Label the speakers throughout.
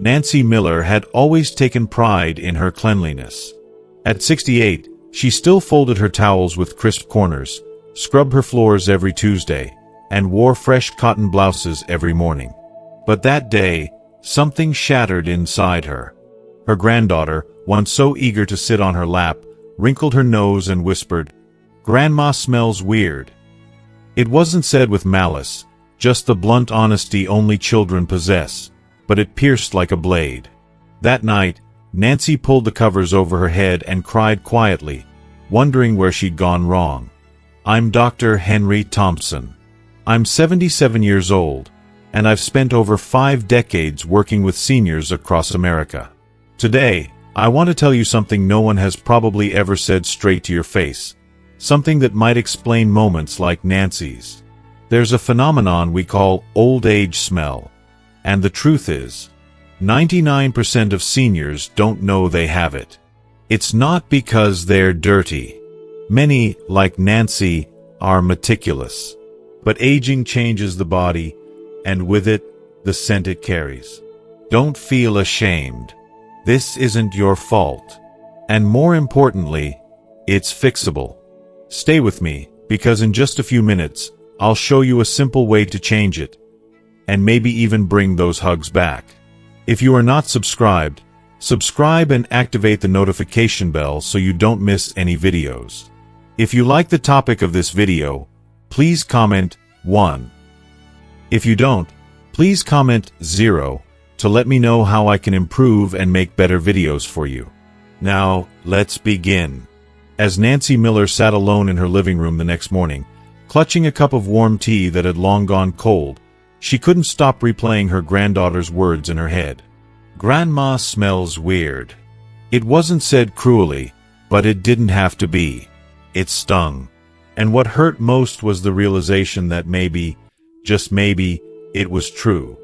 Speaker 1: Nancy Miller had always taken pride in her cleanliness. At 68, she still folded her towels with crisp corners, scrubbed her floors every Tuesday, and wore fresh cotton blouses every morning. But that day, something shattered inside her. Her granddaughter, once so eager to sit on her lap, wrinkled her nose and whispered, "Grandma smells weird." It wasn't said with malice, just the blunt honesty only children possess, but it pierced like a blade. That night, Nancy pulled the covers over her head and cried quietly, wondering where she'd gone wrong. "I'm Dr. Henry Thompson. I'm 77 years old, and I've spent over 5 decades working with seniors across America. Today, I want to tell you something no one has probably ever said straight to your face, something that might explain moments like Nancy's. There's a phenomenon we call old age smell, and the truth is, 99% of seniors don't know they have it. It's not because they're dirty. Many, like Nancy, are meticulous. But aging changes the body, and with it, the scent it carries. Don't feel ashamed. This isn't your fault. And more importantly, it's fixable. Stay with me, because in just a few minutes, I'll show you a simple way to change it, and maybe even bring those hugs back. If you are not subscribed, subscribe and activate the notification bell so you don't miss any videos. If you like the topic of this video, please comment 1. If you don't, please comment 0 to let me know how I can improve and make better videos for you. Now, let's begin. As Nancy Miller sat alone in her living room the next morning, clutching a cup of warm tea that had long gone cold, she couldn't stop replaying her granddaughter's words in her head. "Grandma smells weird." It wasn't said cruelly, but it didn't have to be. It stung. And what hurt most was the realization that maybe, just maybe, it was true.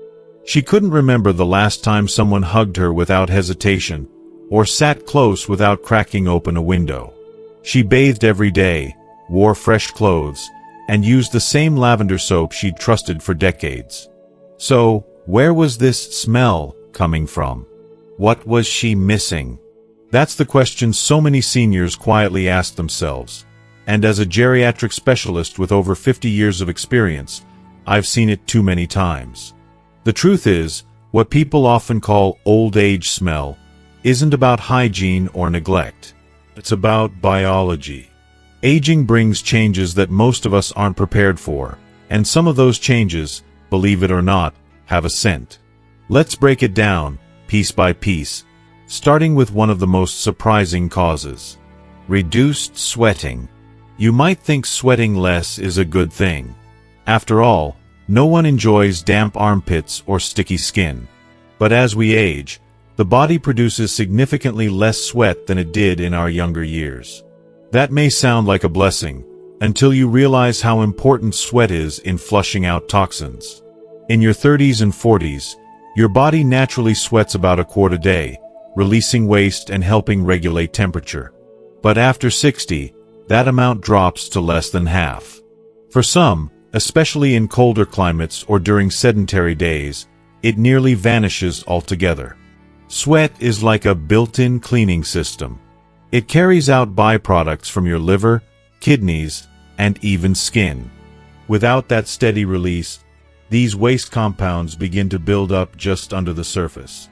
Speaker 1: She couldn't remember the last time someone hugged her without hesitation, or sat close without cracking open a window. She bathed every day, wore fresh clothes, and used the same lavender soap she'd trusted for decades. So, where was this smell coming from? What was she missing? That's the question so many seniors quietly ask themselves. And as a geriatric specialist with over 50 years of experience, I've seen it too many times. The truth is, what people often call old age smell isn't about hygiene or neglect. It's about biology. Aging brings changes that most of us aren't prepared for, and some of those changes, believe it or not, have a scent. Let's break it down, piece by piece, starting with one of the most surprising causes: reduced sweating. You might think sweating less is a good thing. After all, no one enjoys damp armpits or sticky skin. But as we age, the body produces significantly less sweat than it did in our younger years. That may sound like a blessing, until you realize how important sweat is in flushing out toxins. In your 30s and 40s, your body naturally sweats about a quart a day, releasing waste and helping regulate temperature. But after 60, that amount drops to less than half. For some, especially in colder climates or during sedentary days, it nearly vanishes altogether. Sweat is like a built-in cleaning system. It carries out byproducts from your liver, kidneys, and even skin. Without that steady release, these waste compounds begin to build up just under the surface.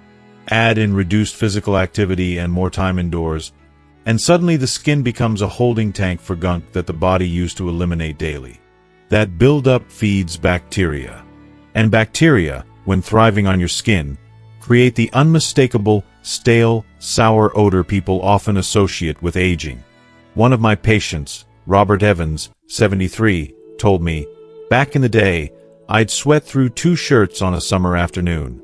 Speaker 1: Add in reduced physical activity and more time indoors, and suddenly the skin becomes a holding tank for gunk that the body used to eliminate daily. That buildup feeds bacteria. And bacteria, when thriving on your skin, create the unmistakable, stale, sour odor people often associate with aging. One of my patients, Robert Evans, 73, told me, "Back in the day, I'd sweat through 2 shirts on a summer afternoon.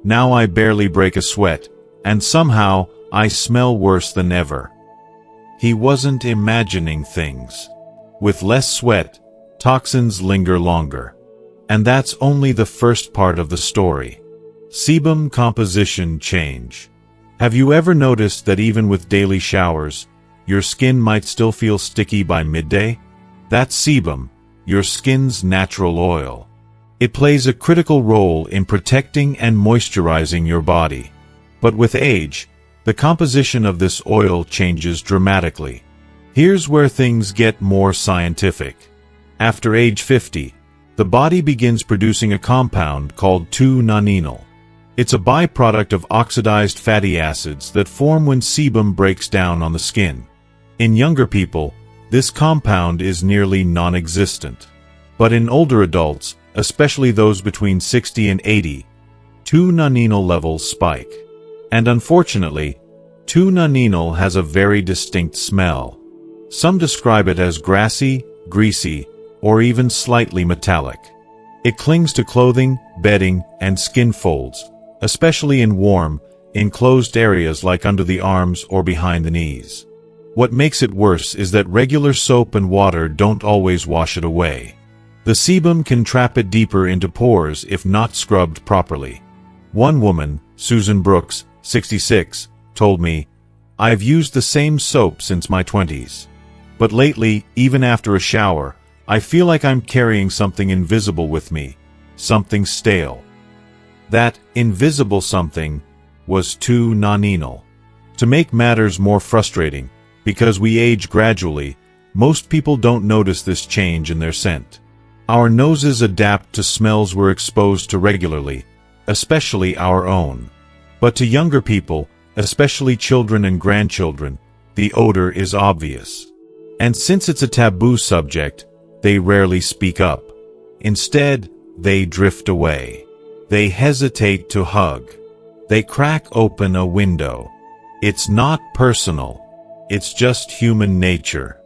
Speaker 1: Now I barely break a sweat, and somehow I smell worse than ever." He wasn't imagining things. With less sweat, toxins linger longer. And that's only the first part of the story. Sebum composition change. Have you ever noticed that even with daily showers, your skin might still feel sticky by midday? That's sebum, your skin's natural oil. It plays a critical role in protecting and moisturizing your body. But with age, the composition of this oil changes dramatically. Here's where things get more scientific. After age 50, the body begins producing a compound called 2-nonenal. It's a byproduct of oxidized fatty acids that form when sebum breaks down on the skin. In younger people, this compound is nearly non-existent. But in older adults, especially those between 60 and 80, 2-nonenal levels spike. And unfortunately, 2-nonenal has a very distinct smell. Some describe it as grassy, greasy, or even slightly metallic. It clings to clothing, bedding, and skin folds, especially in warm, enclosed areas like under the arms or behind the knees. What makes it worse is that regular soap and water don't always wash it away. The sebum can trap it deeper into pores if not scrubbed properly. One woman, Susan Brooks, 66, told me, "I've used the same soap since my 20s. But lately, even after a shower, I feel like I'm carrying something invisible with me, something stale." That invisible something was 2-nonenal. To make matters more frustrating, because we age gradually, most people don't notice this change in their scent. Our noses adapt to smells we're exposed to regularly, especially our own. But to younger people, especially children and grandchildren, the odor is obvious. And since it's a taboo subject, they rarely speak up. Instead, they drift away. They hesitate to hug. They crack open a window. It's not personal. It's just human nature.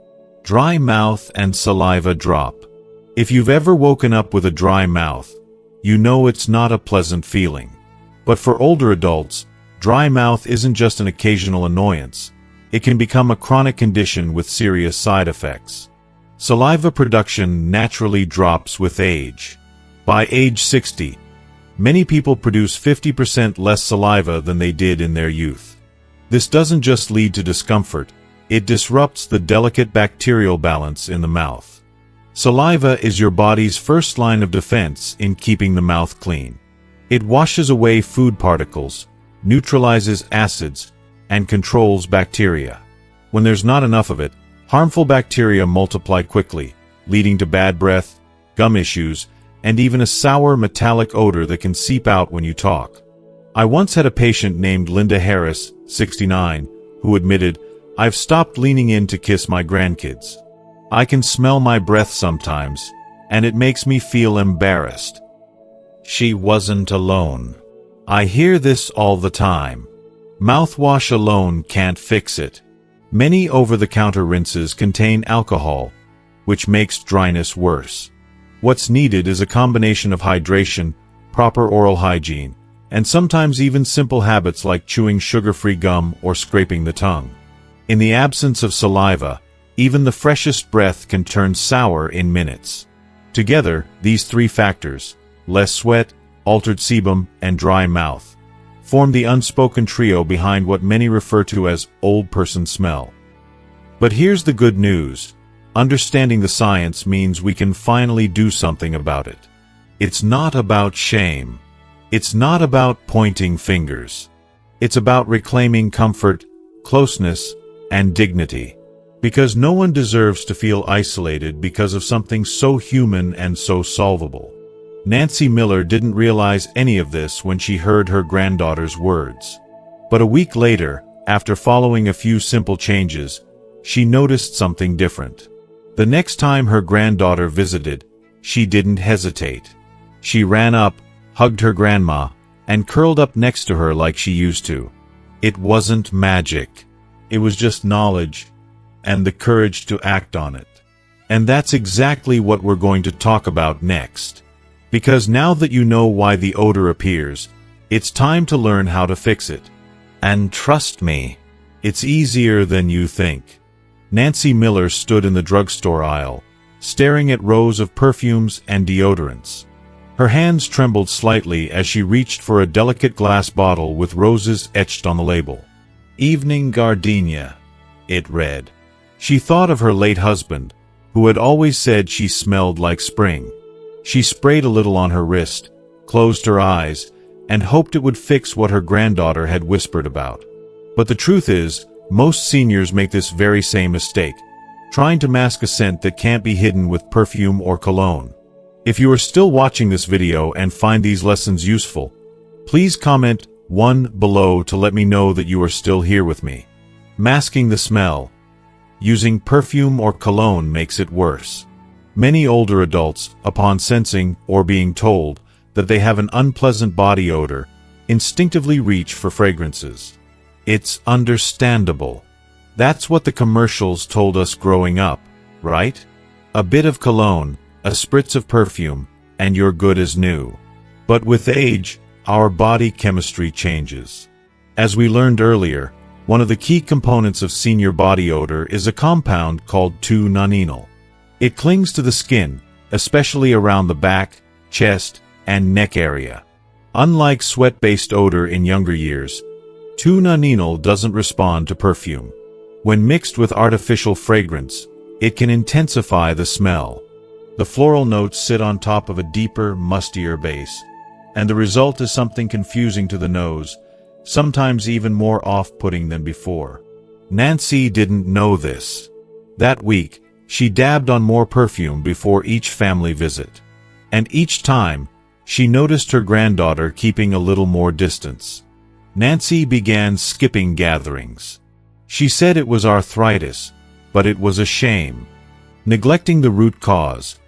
Speaker 1: Dry mouth and saliva drop. If you've ever woken up with a dry mouth, you know it's not a pleasant feeling. But for older adults, dry mouth isn't just an occasional annoyance. It can become a chronic condition with serious side effects. Saliva production naturally drops with age. By age 60, many people produce 50% less saliva than they did in their youth. This doesn't just lead to discomfort, it disrupts the delicate bacterial balance in the mouth. Saliva is your body's first line of defense in keeping the mouth clean. It washes away food particles, neutralizes acids, and controls bacteria. When there's not enough of it, harmful bacteria multiply quickly, leading to bad breath, gum issues, and even a sour metallic odor that can seep out when you talk. I once had a patient named Linda Harris, 69, who admitted, "I've stopped leaning in to kiss my grandkids. I can smell my breath sometimes, and it makes me feel embarrassed." She wasn't alone. I hear this all the time. Mouthwash alone can't fix it. Many over-the-counter rinses contain alcohol, which makes dryness worse. What's needed is a combination of hydration, proper oral hygiene, and sometimes even simple habits like chewing sugar-free gum or scraping the tongue. In the absence of saliva, even the freshest breath can turn sour in minutes. Together, these three factors, less sweat, altered sebum, and dry mouth, form the unspoken trio behind what many refer to as old person smell. But here's the good news. Understanding the science means we can finally do something about it. It's not about shame. It's not about pointing fingers. It's about reclaiming comfort, closeness, and dignity. Because no one deserves to feel isolated because of something so human and so solvable. Nancy Miller didn't realize any of this when she heard her granddaughter's words. But a week later, after following a few simple changes, she noticed something different. The next time her granddaughter visited, she didn't hesitate. She ran up, hugged her grandma, and curled up next to her like she used to. It wasn't magic. It was just knowledge, and the courage to act on it. And that's exactly what we're going to talk about next. Because now that you know why the odor appears, it's time to learn how to fix it. And trust me, it's easier than you think. Nancy Miller stood in the drugstore aisle, staring at rows of perfumes and deodorants. Her hands trembled slightly as she reached for a delicate glass bottle with roses etched on the label. Evening Gardenia, it read. She thought of her late husband, who had always said she smelled like spring. She sprayed a little on her wrist, closed her eyes, and hoped it would fix what her granddaughter had whispered about. But the truth is, most seniors make this very same mistake, trying to mask a scent that can't be hidden with perfume or cologne. If you are still watching this video and find these lessons useful, please comment 1 below to let me know that you are still here with me. Masking the smell. Using perfume or cologne makes it worse. Many older adults, upon sensing or being told that they have an unpleasant body odor, instinctively reach for fragrances. It's understandable. That's what the commercials told us growing up, right? A bit of cologne, a spritz of perfume, and you're good as new. But with age, our body chemistry changes. As we learned earlier, one of the key components of senior body odor is a compound called 2-nonenal. It clings to the skin, especially around the back, chest, and neck area. Unlike sweat-based odor in younger years, 2-nonenal doesn't respond to perfume. When mixed with artificial fragrance, it can intensify the smell. The floral notes sit on top of a deeper, mustier base, and the result is something confusing to the nose, sometimes even more off-putting than before. Nancy didn't know this. That week, she dabbed on more perfume before each family visit. And each time, she noticed her granddaughter keeping a little more distance. Nancy began skipping gatherings. She said it was arthritis, but it was a shame. Neglecting the root cause,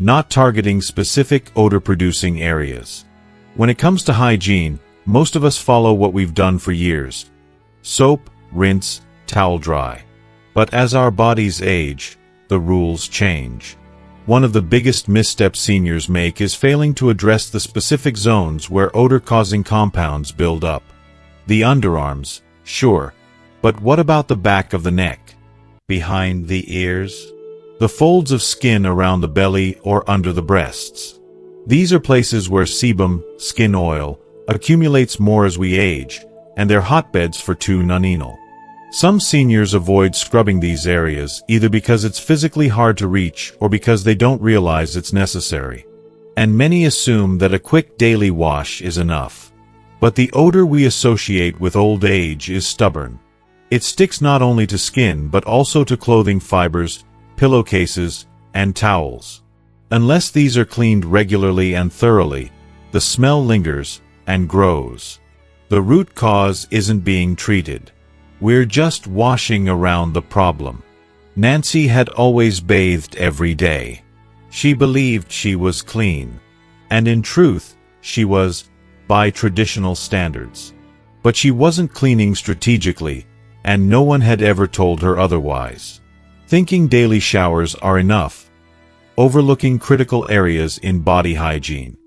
Speaker 1: not targeting specific odor-producing areas. When it comes to hygiene, most of us follow what we've done for years. Soap, rinse, towel dry. But as our bodies age, the rules change. One of the biggest missteps seniors make is failing to address the specific zones where odor-causing compounds build up. The underarms, sure, but what about the back of the neck? Behind the ears? The folds of skin around the belly or under the breasts. These are places where sebum, skin oil, accumulates more as we age, and they're hotbeds for 2-nonenal. Some seniors avoid scrubbing these areas either because it's physically hard to reach or because they don't realize it's necessary. And many assume that a quick daily wash is enough. But the odor we associate with old age is stubborn. It sticks not only to skin but also to clothing fibers, pillowcases, and towels. Unless these are cleaned regularly and thoroughly, the smell lingers and grows. The root cause isn't being treated. We're just washing around the problem. Nancy had always bathed every day. She believed she was clean. And in truth, she was, by traditional standards. But she wasn't cleaning strategically, and no one had ever told her otherwise. Thinking daily showers are enough, overlooking critical areas in body hygiene.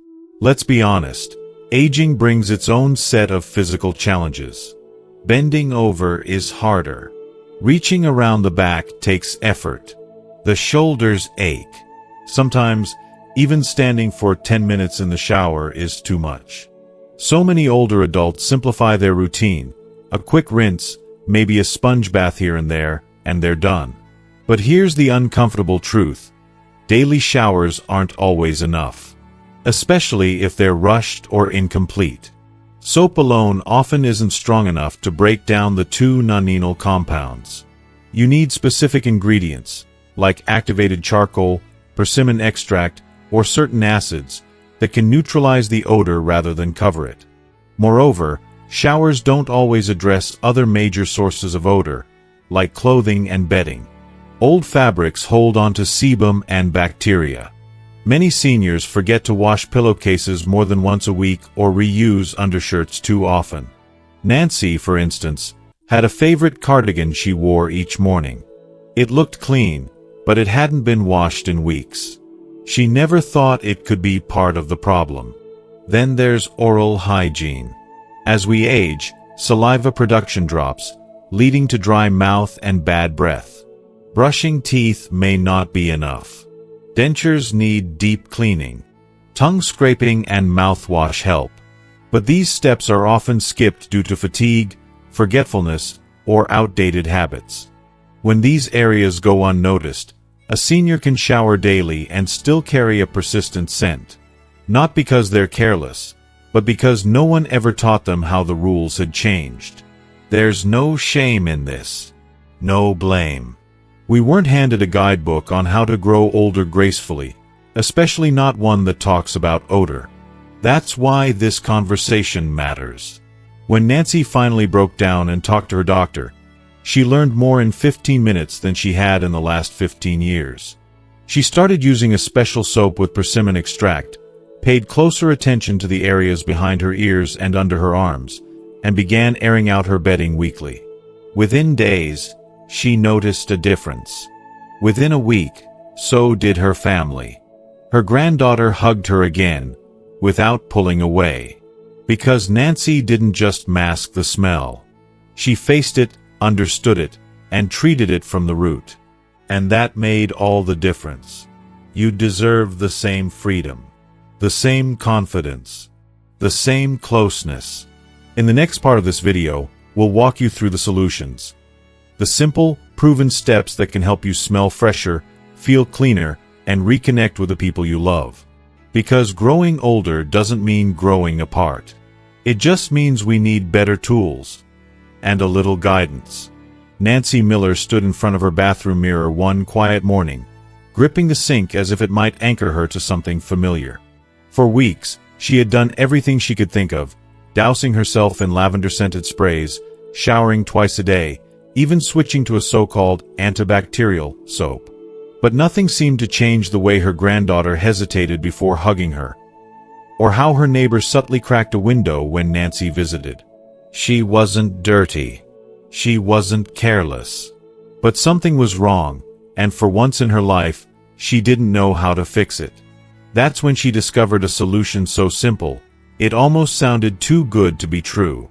Speaker 1: Let's be honest, aging brings its own set of physical challenges. Bending over is harder. Reaching around the back takes effort. The shoulders ache. Sometimes, even standing for 10 minutes in the shower is too much. So many older adults simplify their routine. A quick rinse, maybe a sponge bath here and there, and they're done. But here's the uncomfortable truth. Daily showers aren't always enough. Especially if they're rushed or incomplete. Soap alone often isn't strong enough to break down the 2-nonenal compounds. You need specific ingredients, like activated charcoal, persimmon extract, or certain acids, that can neutralize the odor rather than cover it. Moreover, showers don't always address other major sources of odor, like clothing and bedding. Old fabrics hold onto sebum and bacteria. Many seniors forget to wash pillowcases more than once a week or reuse undershirts too often. Nancy, for instance, had a favorite cardigan she wore each morning. It looked clean, but it hadn't been washed in weeks. She never thought it could be part of the problem. Then there's oral hygiene. As we age, saliva production drops, leading to dry mouth and bad breath. Brushing teeth may not be enough. Dentures need deep cleaning. Tongue scraping and mouthwash help. But these steps are often skipped due to fatigue, forgetfulness, or outdated habits. When these areas go unnoticed, A senior can shower daily and still carry a persistent scent. Not because they're careless, but because no one ever taught them how the rules had changed. There's no shame in this. No blame. We weren't handed a guidebook on how to grow older gracefully, especially not one that talks about odor. That's why this conversation matters. When Nancy finally broke down and talked to her doctor, she learned more in 15 minutes than she had in the last 15 years. She started using a special soap with persimmon extract, paid closer attention to the areas behind her ears and under her arms, and began airing out her bedding weekly. Within days, she noticed a difference. Within a week, so did her family. Her granddaughter hugged her again, without pulling away. Because Nancy didn't just mask the smell. She faced it, understood it, and treated it from the root. And that made all the difference. You deserve the same freedom, the same confidence, the same closeness. In the next part of this video, we'll walk you through the solutions. The simple, proven steps that can help you smell fresher, feel cleaner, and reconnect with the people you love. Because growing older doesn't mean growing apart. It just means we need better tools and a little guidance. Nancy Miller stood in front of her bathroom mirror one quiet morning, gripping the sink as if it might anchor her to something familiar. For weeks, she had done everything she could think of, dousing herself in lavender-scented sprays, showering twice a day, even switching to a so-called antibacterial soap. But nothing seemed to change the way her granddaughter hesitated before hugging her, or how her neighbor subtly cracked a window when Nancy visited. She wasn't dirty. She wasn't careless. But something was wrong, and for once in her life, she didn't know how to fix it. That's when she discovered a solution so simple, it almost sounded too good to be true.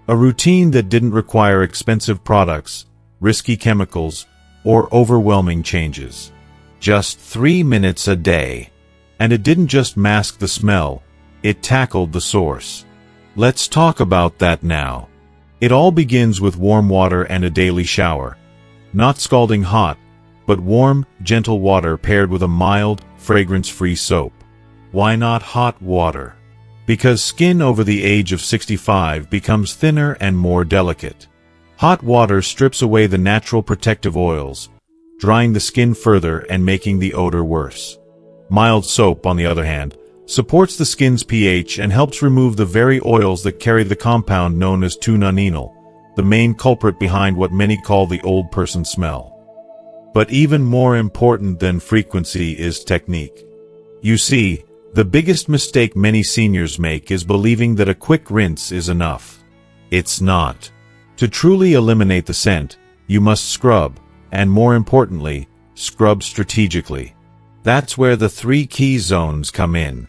Speaker 1: A routine that didn't require expensive products, risky chemicals, or overwhelming changes. Just 3 minutes a day. And it didn't just mask the smell, it tackled the source. Let's talk about that now. It all begins with warm water and a daily shower. Not scalding hot, but warm, gentle water paired with a mild, fragrance-free soap. Why not hot water? Because skin over the age of 65 becomes thinner and more delicate. Hot water strips away the natural protective oils, drying the skin further and making the odor worse. Mild soap, on the other hand, supports the skin's pH and helps remove the very oils that carry the compound known as 2-nonenal, the main culprit behind what many call the old person smell. But even more important than frequency is technique. You see, the biggest mistake many seniors make is believing that a quick rinse is enough. It's not. To truly eliminate the scent, you must scrub, and more importantly, scrub strategically. That's where the 3 key zones come in.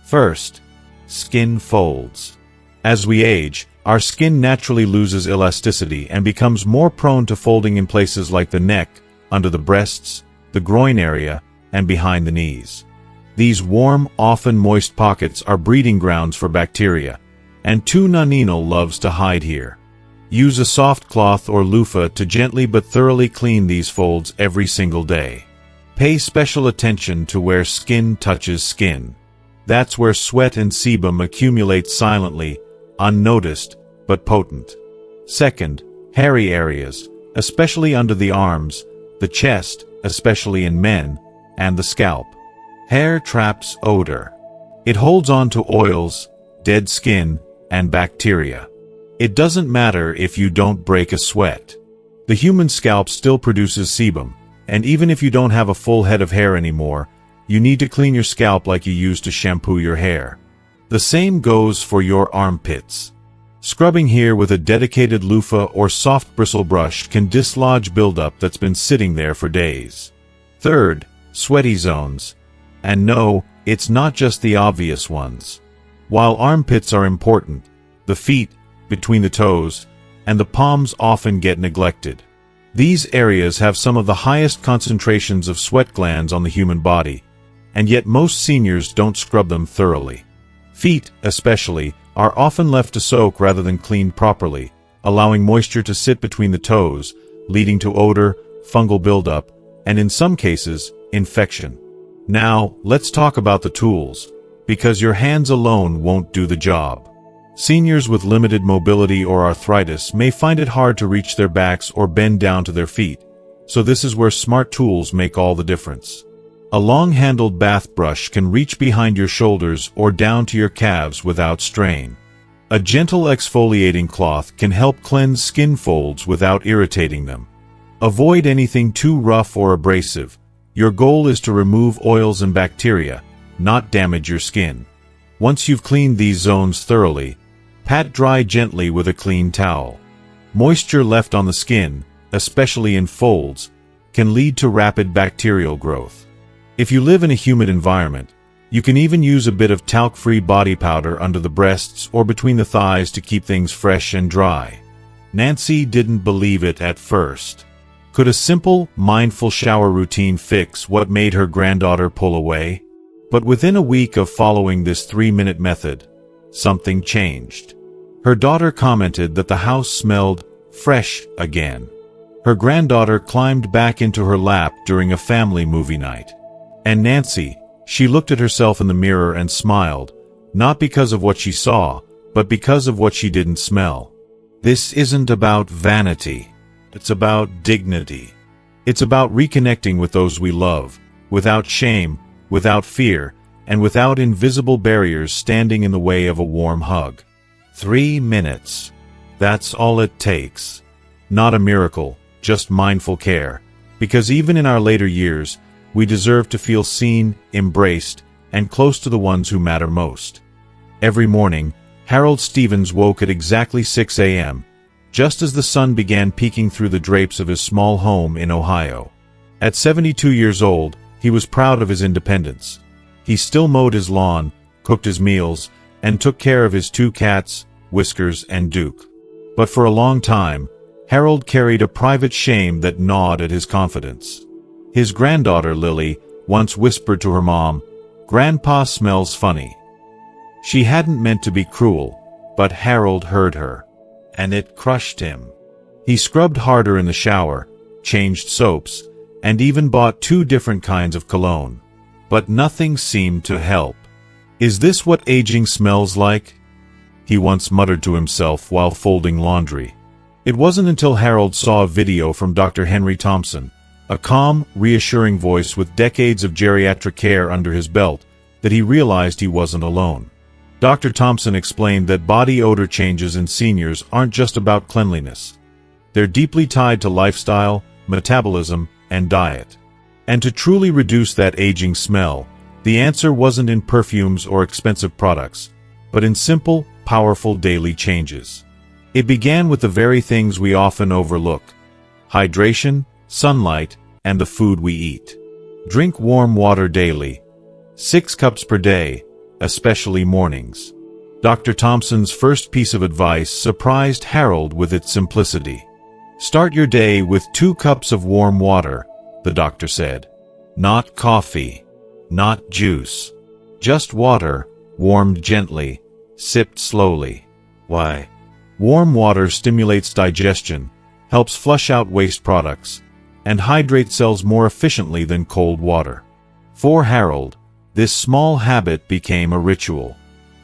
Speaker 1: First, skin folds. As we age, our skin naturally loses elasticity and becomes more prone to folding in places like the neck, under the breasts, the groin area, and behind the knees. These warm, often moist pockets are breeding grounds for bacteria, and 2-nonenal loves to hide here. Use a soft cloth or loofah to gently but thoroughly clean these folds every single day. Pay special attention to where skin touches skin. That's where sweat and sebum accumulate silently, unnoticed, but potent. Second, hairy areas, especially under the arms, the chest, especially in men, and the scalp. Hair traps odor. It holds on to oils, dead skin, and bacteria. It doesn't matter if you don't break a sweat. The human scalp still produces sebum, and even if you don't have a full head of hair anymore, you need to clean your scalp like you used to shampoo your hair. The same goes for your armpits. Scrubbing here with a dedicated loofah or soft bristle brush can dislodge buildup that's been sitting there for days. Third, sweaty zones. And no, it's not just the obvious ones. While armpits are important, the feet, between the toes, and the palms often get neglected. These areas have some of the highest concentrations of sweat glands on the human body, and yet most seniors don't scrub them thoroughly. Feet, especially, are often left to soak rather than cleaned properly, allowing moisture to sit between the toes, leading to odor, fungal buildup, and in some cases, infection. Now, let's talk about the tools, because your hands alone won't do the job. Seniors with limited mobility or arthritis may find it hard to reach their backs or bend down to their feet, so this is where smart tools make all the difference. A long-handled bath brush can reach behind your shoulders or down to your calves without strain. A gentle exfoliating cloth can help cleanse skin folds without irritating them. Avoid anything too rough or abrasive. Your goal is to remove oils and bacteria, not damage your skin. Once you've cleaned these zones thoroughly, pat dry gently with a clean towel. Moisture left on the skin, especially in folds, can lead to rapid bacterial growth. If you live in a humid environment, you can even use a bit of talc-free body powder under the breasts or between the thighs to keep things fresh and dry. Nancy didn't believe it at first. Could a simple, mindful shower routine fix what made her granddaughter pull away? But within a week of following this 3-minute method, something changed. Her daughter commented that the house smelled fresh again. Her granddaughter climbed back into her lap during a family movie night. And Nancy, she looked at herself in the mirror and smiled, not because of what she saw, but because of what she didn't smell. This isn't about vanity. It's about dignity. It's about reconnecting with those we love, without shame, without fear, and without invisible barriers standing in the way of a warm hug. 3 minutes. That's all it takes. Not a miracle, just mindful care. Because even in our later years, we deserve to feel seen, embraced, and close to the ones who matter most. Every morning, Harold Stevens woke at exactly 6 a.m., just as the sun began peeking through the drapes of his small home in Ohio. At 72 years old, he was proud of his independence. He still mowed his lawn, cooked his meals, and took care of his 2 cats, Whiskers and Duke. But for a long time, Harold carried a private shame that gnawed at his confidence. His granddaughter, Lily, once whispered to her mom, "Grandpa smells funny." She hadn't meant to be cruel, but Harold heard her, and it crushed him. He scrubbed harder in the shower, changed soaps, and even bought 2 different kinds of cologne. But nothing seemed to help. "Is this what aging smells like?" he once muttered to himself while folding laundry. It wasn't until Harold saw a video from Dr. Henry Thompson, a calm, reassuring voice with decades of geriatric care under his belt, that he realized he wasn't alone. Dr. Thompson explained that body odor changes in seniors aren't just about cleanliness. They're deeply tied to lifestyle, metabolism, and diet. And to truly reduce that aging smell, the answer wasn't in perfumes or expensive products, but in simple, powerful daily changes. It began with the very things we often overlook: hydration, sunlight, and the food we eat. Drink warm water daily, 6 cups per day, especially mornings. Dr. Thompson's first piece of advice surprised Harold with its simplicity. Start your day with 2 cups of warm water, the doctor said. Not coffee, not juice. Just water, warmed gently, sipped slowly. Why? Warm water stimulates digestion, helps flush out waste products, and hydrates cells more efficiently than cold water. For Harold, this small habit became a ritual.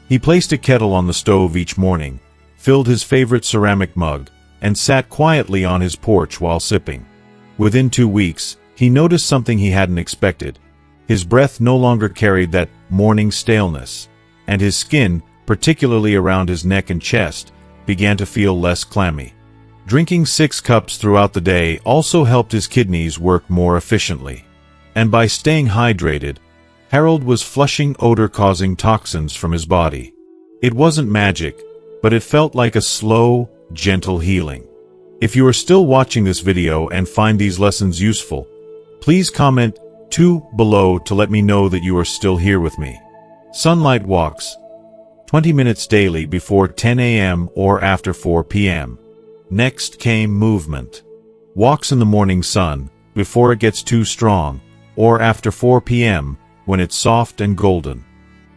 Speaker 1: He placed a kettle on the stove each morning, filled his favorite ceramic mug, and sat quietly on his porch while sipping. Within 2 weeks, he noticed something he hadn't expected. His breath no longer carried that morning staleness, and his skin, particularly around his neck and chest, began to feel less clammy. Drinking 6 cups throughout the day also helped his kidneys work more efficiently. And by staying hydrated, Harold was flushing odor-causing toxins from his body. It wasn't magic, but it felt like a slow, gentle healing. If you are still watching this video and find these lessons useful, please comment 2 below to let me know that you are still here with me. Sunlight walks, 20 minutes daily before 10 a.m. or after 4 p.m. Next came movement. Walks in the morning sun, before it gets too strong, or after 4 p.m., when it's soft and golden.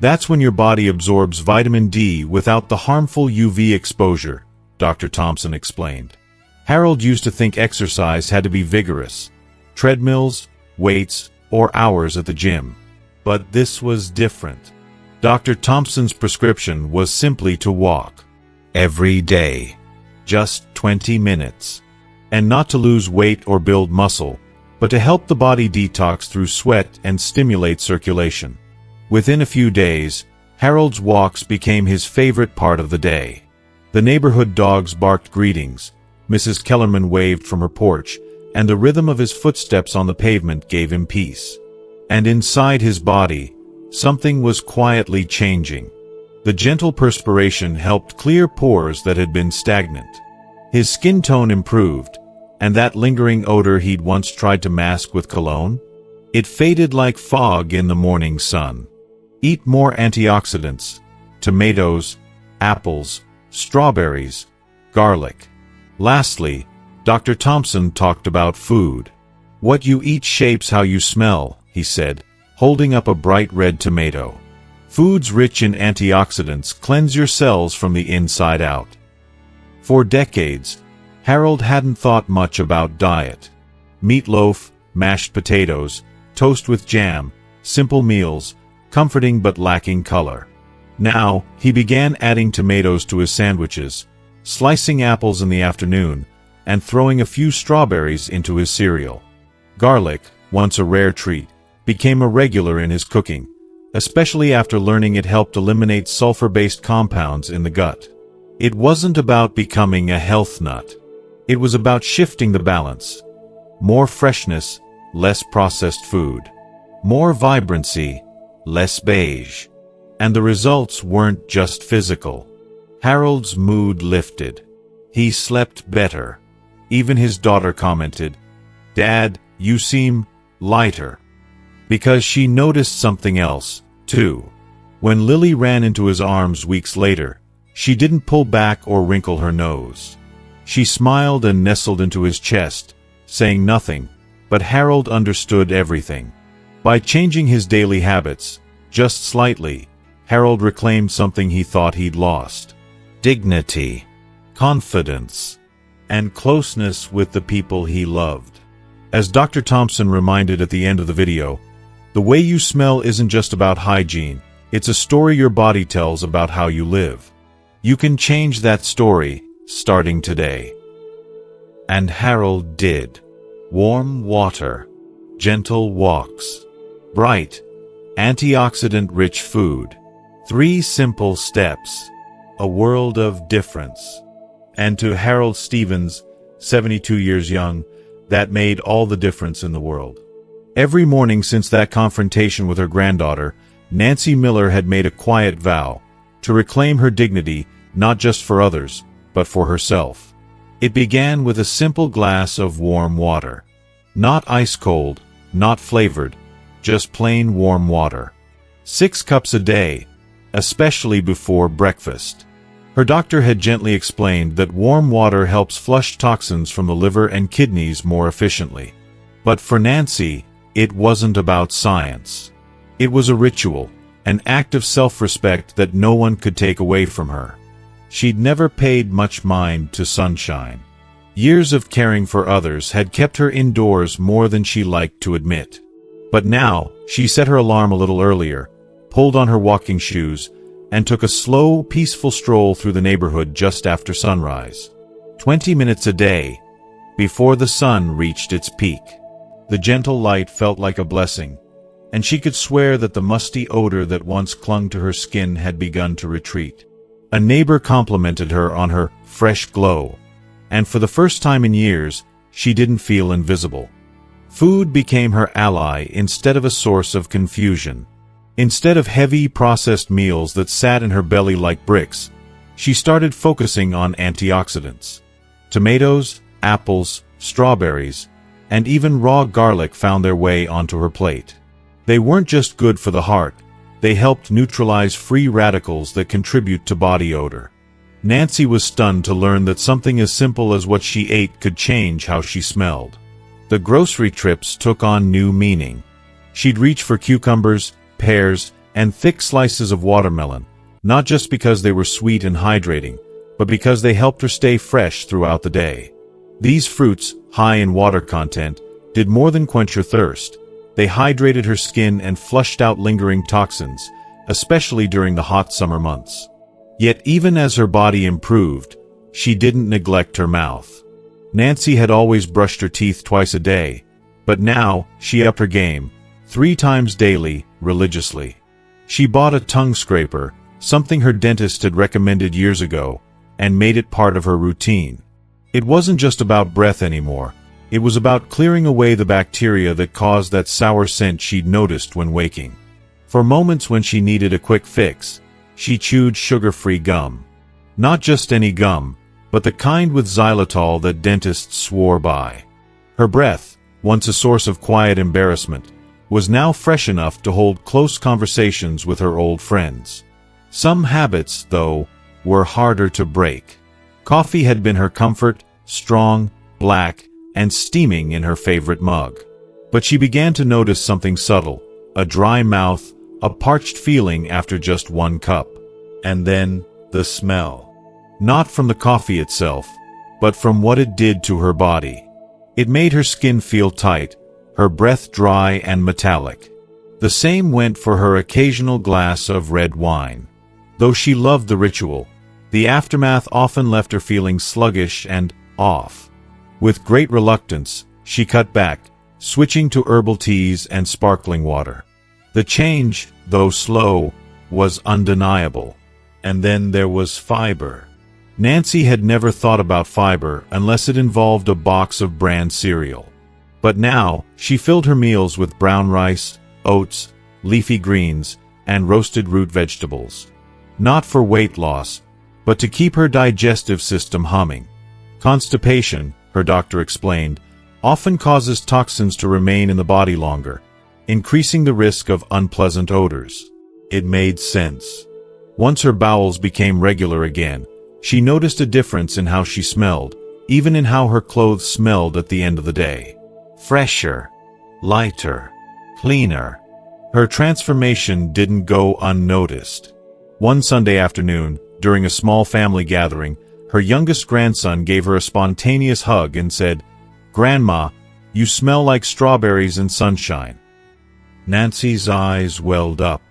Speaker 1: That's when your body absorbs vitamin D without the harmful UV exposure, Dr. Thompson explained. Harold used to think exercise had to be vigorous. Treadmills, weights, or hours at the gym. But this was different. Dr. Thompson's prescription was simply to walk. Every day. Just 20 minutes. And not to lose weight or build muscle, but to help the body detox through sweat and stimulate circulation. Within a few days, Harold's walks became his favorite part of the day. The neighborhood dogs barked greetings, Mrs. Kellerman waved from her porch, and the rhythm of his footsteps on the pavement gave him peace. And inside his body, something was quietly changing. The gentle perspiration helped clear pores that had been stagnant. His skin tone improved, and that lingering odor he'd once tried to mask with cologne? It faded like fog in the morning sun. Eat more antioxidants, tomatoes, apples, strawberries, garlic. Lastly, Dr. Thompson talked about food. What you eat shapes how you smell, he said, holding up a bright red tomato. Foods rich in antioxidants cleanse your cells from the inside out. For decades, Harold hadn't thought much about diet. Meatloaf, mashed potatoes, toast with jam, simple meals, comforting but lacking color. Now, he began adding tomatoes to his sandwiches, slicing apples in the afternoon, and throwing a few strawberries into his cereal. Garlic, once a rare treat, became a regular in his cooking, especially after learning it helped eliminate sulfur-based compounds in the gut. It wasn't about becoming a health nut. It was about shifting the balance. More freshness, less processed food. More vibrancy, less beige. And the results weren't just physical. Harold's mood lifted. He slept better. Even his daughter commented, "Dad, you seem lighter." Because she noticed something else, too. When Lily ran into his arms weeks later, she didn't pull back or wrinkle her nose. She smiled and nestled into his chest, saying nothing, but Harold understood everything. By changing his daily habits, just slightly, Harold reclaimed something he thought he'd lost. Dignity, confidence, and closeness with the people he loved. As Dr. Thompson reminded at the end of the video, the way you smell isn't just about hygiene, it's a story your body tells about how you live. You can change that story, starting today. And Harold did. Warm water, gentle walks, bright, antioxidant-rich food. 3 simple steps. A world of difference. And to Harold Stevens, 72 years young, that made all the difference in the world. Every morning since that confrontation with her granddaughter, Nancy Miller had made a quiet vow to reclaim her dignity, not just for others, but for herself. It began with a simple glass of warm water. Not ice-cold, not flavored, just plain warm water. 6 cups a day, especially before breakfast. Her doctor had gently explained that warm water helps flush toxins from the liver and kidneys more efficiently. But for Nancy, it wasn't about science. It was a ritual, an act of self-respect that no one could take away from her. She'd never paid much mind to sunshine. Years of caring for others had kept her indoors more than she liked to admit. But now, she set her alarm a little earlier, pulled on her walking shoes, and took a slow, peaceful stroll through the neighborhood just after sunrise. 20 minutes a day, before the sun reached its peak. The gentle light felt like a blessing, and she could swear that the musty odor that once clung to her skin had begun to retreat. A neighbor complimented her on her fresh glow, and for the first time in years, she didn't feel invisible. Food became her ally instead of a source of confusion. Instead of heavy, processed meals that sat in her belly like bricks, she started focusing on antioxidants. Tomatoes, apples, strawberries, and even raw garlic found their way onto her plate. They weren't just good for the heart, they helped neutralize free radicals that contribute to body odor. Nancy was stunned to learn that something as simple as what she ate could change how she smelled. The grocery trips took on new meaning. She'd reach for cucumbers, pears, and thick slices of watermelon, not just because they were sweet and hydrating, but because they helped her stay fresh throughout the day. These fruits, high in water content, did more than quench her thirst. They hydrated her skin and flushed out lingering toxins, especially during the hot summer months. Yet even as her body improved, she didn't neglect her mouth. Nancy had always brushed her teeth twice a day, but now she upped her game, 3 times daily, religiously. She bought a tongue scraper, something her dentist had recommended years ago, and made it part of her routine. It wasn't just about breath anymore. It was about clearing away the bacteria that caused that sour scent she'd noticed when waking. For moments when she needed a quick fix, she chewed sugar-free gum. Not just any gum, but the kind with xylitol that dentists swore by. Her breath, once a source of quiet embarrassment, was now fresh enough to hold close conversations with her old friends. Some habits, though, were harder to break. Coffee had been her comfort, strong, black, and steaming in her favorite mug. But she began to notice something subtle, a dry mouth, a parched feeling after just 1 cup. And then, the smell. Not from the coffee itself, but from what it did to her body. It made her skin feel tight, her breath dry and metallic. The same went for her occasional glass of red wine. Though she loved the ritual, the aftermath often left her feeling sluggish and off. With great reluctance, she cut back, switching to herbal teas and sparkling water. The change, though slow, was undeniable. And then there was fiber. Nancy had never thought about fiber unless it involved a box of bran cereal. But now, she filled her meals with brown rice, oats, leafy greens, and roasted root vegetables. Not for weight loss, but to keep her digestive system humming. Constipation, her doctor explained, often causes toxins to remain in the body longer, increasing the risk of unpleasant odors. It made sense. Once her bowels became regular again, she noticed a difference in how she smelled, even in how her clothes smelled at the end of the day. Fresher, lighter, cleaner. Her transformation didn't go unnoticed. One Sunday afternoon, during a small family gathering, her youngest grandson gave her a spontaneous hug and said, "Grandma, you smell like strawberries and sunshine." Nancy's eyes welled up.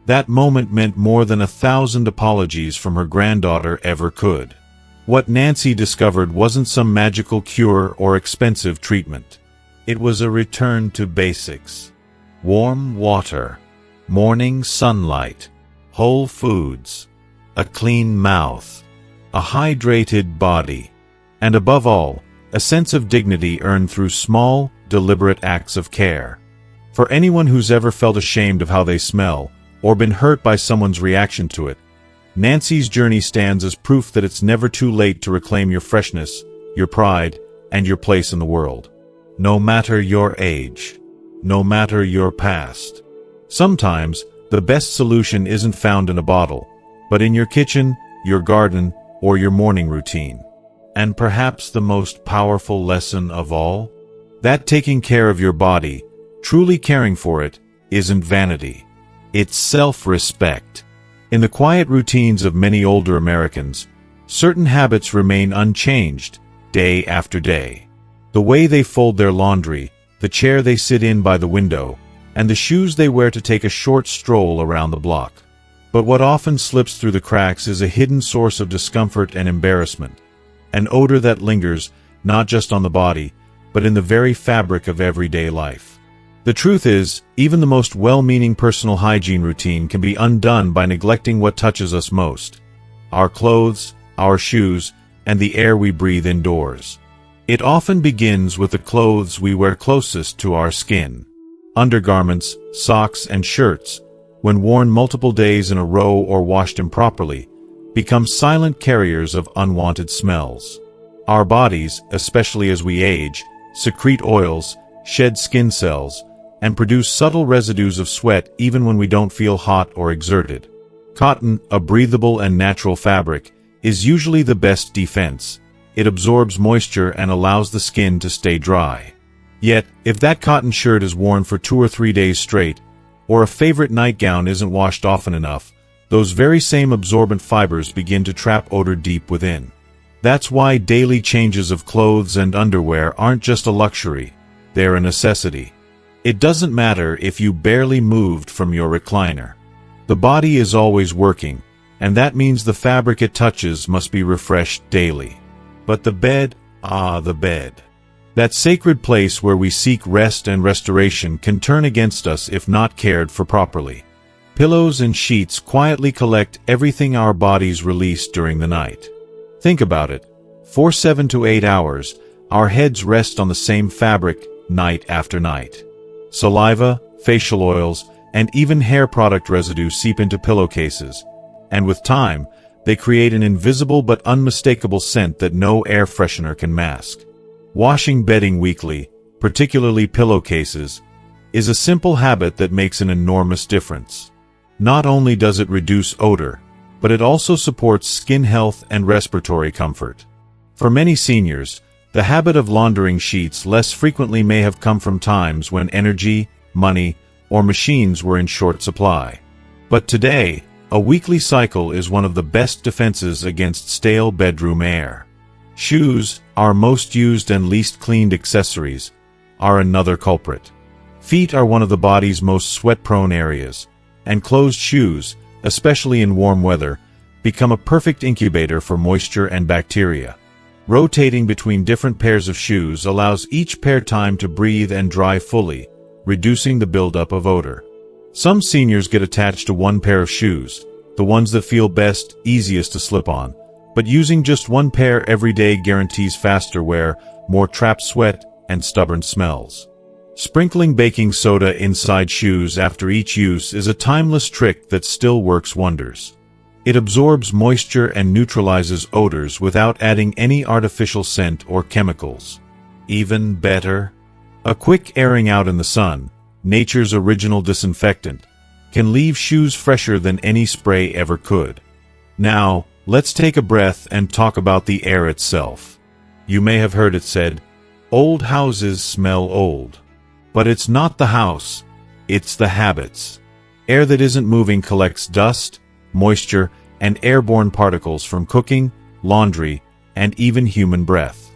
Speaker 1: That moment meant more than 1,000 apologies from her granddaughter ever could. What Nancy discovered wasn't some magical cure or expensive treatment. It was a return to basics. Warm water, morning sunlight, whole foods, a clean mouth, a hydrated body, and above all, a sense of dignity earned through small, deliberate acts of care. For anyone who's ever felt ashamed of how they smell, or been hurt by someone's reaction to it, Nancy's journey stands as proof that it's never too late to reclaim your freshness, your pride, and your place in the world. No matter your age, no matter your past. Sometimes, the best solution isn't found in a bottle, but in your kitchen, your garden, or your morning routine. And perhaps the most powerful lesson of all? That taking care of your body, truly caring for it, isn't vanity. It's self-respect. In the quiet routines of many older Americans, certain habits remain unchanged, day after day. The way they fold their laundry, the chair they sit in by the window, and the shoes they wear to take a short stroll around the block. But what often slips through the cracks is a hidden source of discomfort and embarrassment, an odor that lingers, not just on the body, but in the very fabric of everyday life. The truth is, even the most well-meaning personal hygiene routine can be undone by neglecting what touches us most: our clothes, our shoes, and the air we breathe indoors. It often begins with the clothes we wear closest to our skin. Undergarments, socks, and shirts, when worn multiple days in a row or washed improperly, become silent carriers of unwanted smells. Our bodies, especially as we age, secrete oils, shed skin cells, and produce subtle residues of sweat even when we don't feel hot or exerted. Cotton, a breathable and natural fabric, is usually the best defense. It absorbs moisture and allows the skin to stay dry. Yet, if that cotton shirt is worn for 2 or 3 days straight, or a favorite nightgown isn't washed often enough, those very same absorbent fibers begin to trap odor deep within. That's why daily changes of clothes and underwear aren't just a luxury, they're a necessity. It doesn't matter if you barely moved from your recliner. The body is always working, and that means the fabric it touches must be refreshed daily. But the bed, the bed. That sacred place where we seek rest and restoration can turn against us if not cared for properly. Pillows and sheets quietly collect everything our bodies release during the night. Think about it. For 7 to 8 hours, our heads rest on the same fabric night after night. Saliva, facial oils, and even hair product residue seep into pillowcases, and with time, they create an invisible but unmistakable scent that no air freshener can mask. Washing bedding weekly, particularly pillowcases, is a simple habit that makes an enormous difference. Not only does it reduce odor, but it also supports skin health and respiratory comfort. For many seniors, the habit of laundering sheets less frequently may have come from times when energy, money, or machines were in short supply. But today, a weekly cycle is one of the best defenses against stale bedroom air. Shoes, our most used and least cleaned accessories, are another culprit. Feet are one of the body's most sweat-prone areas, and closed shoes, especially in warm weather, become a perfect incubator for moisture and bacteria. Rotating between different pairs of shoes allows each pair time to breathe and dry fully, reducing the buildup of odor. Some seniors get attached to one pair of shoes, the ones that feel best, easiest to slip on, but using just one pair every day guarantees faster wear, more trapped sweat, and stubborn smells. Sprinkling baking soda inside shoes after each use is a timeless trick that still works wonders. It absorbs moisture and neutralizes odors without adding any artificial scent or chemicals. Even better, a quick airing out in the sun, nature's original disinfectant, can leave shoes fresher than any spray ever could. Now, let's take a breath and talk about the air itself. You may have heard it said, "Old houses smell old." But it's not the house, it's the habits. Air that isn't moving collects dust, moisture, and airborne particles from cooking, laundry, and even human breath.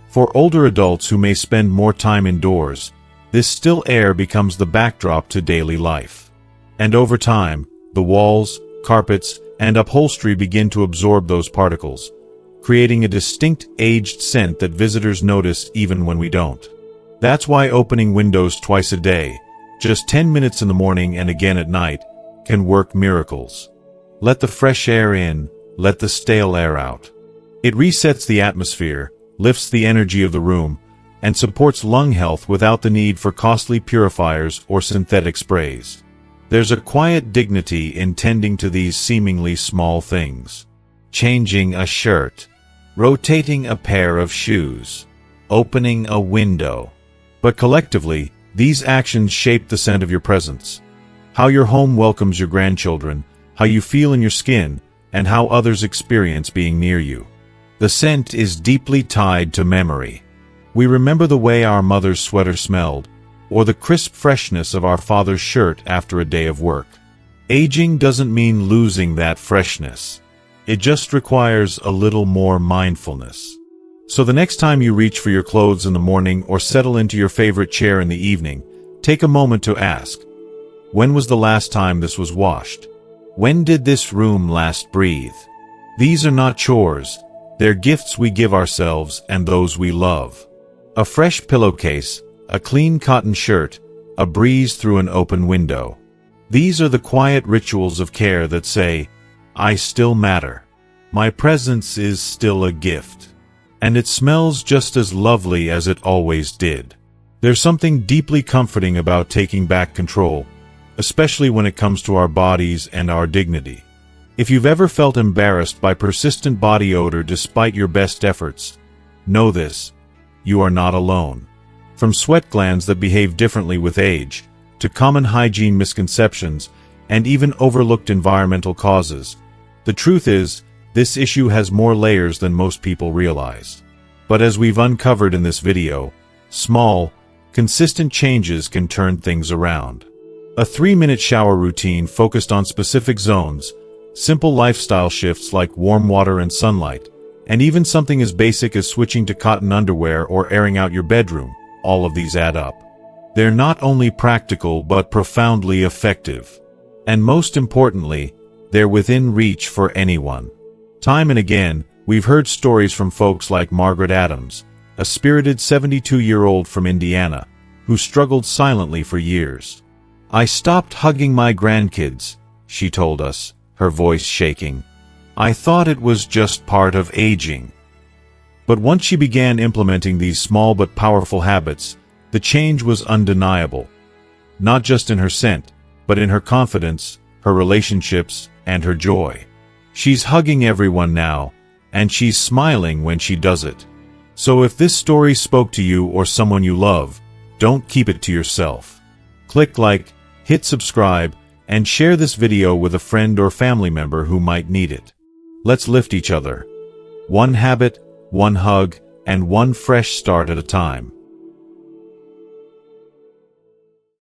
Speaker 1: For older adults who may spend more time indoors, this still air becomes the backdrop to daily life. And over time, the walls, carpets, and upholstery begin to absorb those particles, creating a distinct aged scent that visitors notice even when we don't. That's why opening windows twice a day, just 10 minutes in the morning and again at night, can work miracles. Let the fresh air in, let the stale air out. It resets the atmosphere, lifts the energy of the room, and supports lung health without the need for costly purifiers or synthetic sprays. There's a quiet dignity in tending to these seemingly small things. Changing a shirt, rotating a pair of shoes, opening a window. But collectively, these actions shape the scent of your presence. How your home welcomes your grandchildren, how you feel in your skin, and how others experience being near you. The scent is deeply tied to memory. We remember the way our mother's sweater smelled, or the crisp freshness of our father's shirt after a day of work. Aging doesn't mean losing that freshness. It just requires a little more mindfulness. So the next time you reach for your clothes in the morning or settle into your favorite chair in the evening, take a moment to ask, when was the last time this was washed? When did this room last breathe? These are not chores, they're gifts we give ourselves and those we love. A fresh pillowcase, a clean cotton shirt, a breeze through an open window. These are the quiet rituals of care that say, I still matter. My presence is still a gift. And it smells just as lovely as it always did. There's something deeply comforting about taking back control, especially when it comes to our bodies and our dignity. If you've ever felt embarrassed by persistent body odor despite your best efforts, know this, you are not alone. From sweat glands that behave differently with age, to common hygiene misconceptions, and even overlooked environmental causes, the truth is, this issue has more layers than most people realize. But as we've uncovered in this video, small, consistent changes can turn things around. A 3-minute shower routine focused on specific zones, simple lifestyle shifts like warm water and sunlight, and even something as basic as switching to cotton underwear or airing out your bedroom, all of these add up. They're not only practical but profoundly effective. And most importantly, they're within reach for anyone. Time and again, we've heard stories from folks like Margaret Adams, a spirited 72-year-old from Indiana, who struggled silently for years. "I stopped hugging my grandkids," she told us, her voice shaking. "I thought it was just part of aging." But once she began implementing these small but powerful habits, the change was undeniable. Not just in her scent, but in her confidence, her relationships, and her joy. She's hugging everyone now, and she's smiling when she does it. So if this story spoke to you or someone you love, don't keep it to yourself. Click like, hit subscribe, and share this video with a friend or family member who might need it. Let's lift each other. One habit, one hug, and one fresh start at a time.